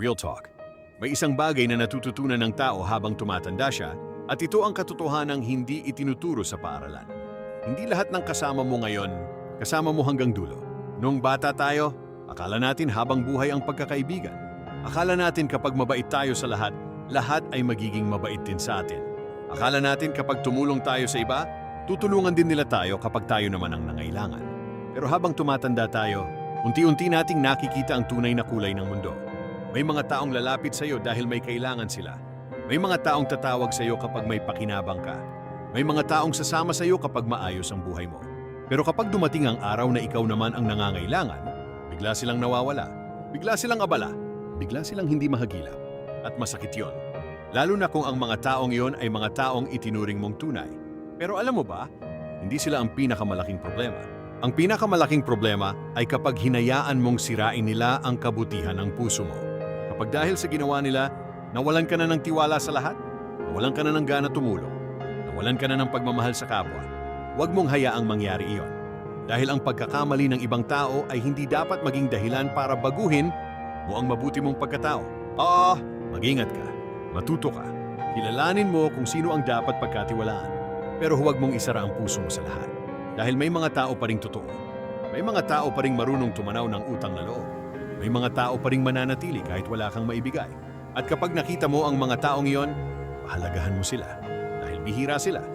Real talk. May isang bagay na natututunan ng tao habang tumatanda siya at ito ang katotohanang hindi itinuturo sa paaralan. Hindi lahat ng kasama mo ngayon, kasama mo hanggang dulo. Noong bata tayo, akala natin habang buhay ang pagkakaibigan. Akala natin kapag mabait tayo sa lahat, lahat ay magiging mabait din sa atin. Akala natin kapag tumulong tayo sa iba, tutulungan din nila tayo kapag tayo naman ang nangailangan. Pero habang tumatanda tayo, unti-unti nating nakikita ang tunay na kulay ng mundo. May mga taong lalapit sa iyo dahil may kailangan sila. May mga taong tatawag sa iyo kapag may pakinabang ka. May mga taong sasama sa iyo kapag maayos ang buhay mo. Pero kapag dumating ang araw na ikaw naman ang nangangailangan, bigla silang nawawala, bigla silang abala, bigla silang hindi mahagilap. At masakit yon. Lalo na kung ang mga taong yon ay mga taong itinuring mong tunay. Pero alam mo ba, hindi sila ang pinakamalaking problema. Ang pinakamalaking problema ay kapag hinayaan mong sirain nila ang kabutihan ng puso mo. Kapag dahil sa ginawa nila, nawalan ka na ng tiwala sa lahat, nawalan ka na ng gana tumulong, nawalan ka na ng pagmamahal sa kapwa, huwag mong hayaang mangyari iyon. Dahil ang pagkakamali ng ibang tao ay hindi dapat maging dahilan para baguhin mo ang mabuti mong pagkatao. Mag-ingat ka, matuto ka, kilalanin mo kung sino ang dapat pagkatiwalaan, pero huwag mong isara ang puso mo sa lahat. Dahil may mga tao pa ring totoo, may mga tao pa ring marunong tumanaw ng utang na loob, may mga tao pa ring mananatili kahit wala kang maibigay. At kapag nakita mo ang mga taong iyon, pahalagahan mo sila dahil bihira sila.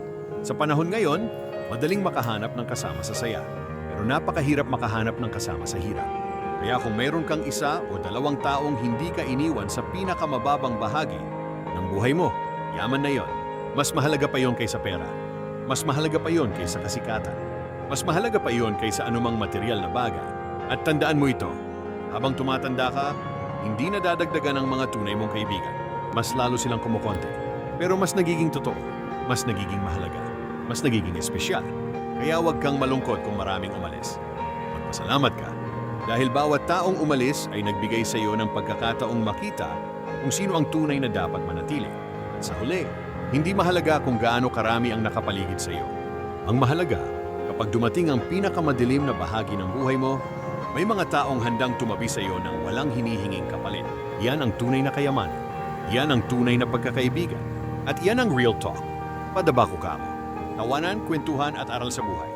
Sa panahon ngayon, madaling makahanap ng kasama sa saya, pero napakahirap makahanap ng kasama sa hirap. Kaya kung mayroon kang isa o dalawang taong hindi ka iniwan sa pinakamababang bahagi ng buhay mo, yaman na yon. Mas mahalaga pa yon kaysa pera. Mas mahalaga pa yon kaysa kasikatan. Mas mahalaga pa yon kaysa anumang material na bagay. At tandaan mo ito, habang tumatanda ka, hindi na dadagdagan ang mga tunay mong kaibigan. Mas lalo silang kumukonti. Pero mas nagiging totoo, mas nagiging mahalaga, mas nagiging espesyal. Kaya huwag kang malungkot kung maraming umalis. Magpasalamat ka. Dahil bawat taong umalis ay nagbigay sa iyo ng pagkakataong makita kung sino ang tunay na dapat manatili. At sa huli, hindi mahalaga kung gaano karami ang nakapaligid sa iyo. Ang mahalaga, kapag dumating ang pinakamadilim na bahagi ng buhay mo, may mga taong handang tumabi sa iyo nang walang hinihinging kapalit. Yan ang tunay na kayamanan. Yan ang tunay na pagkakaibigan. At yan ang real talk. Padabako ka mo. Tawanan, kwentuhan at aral sa buhay.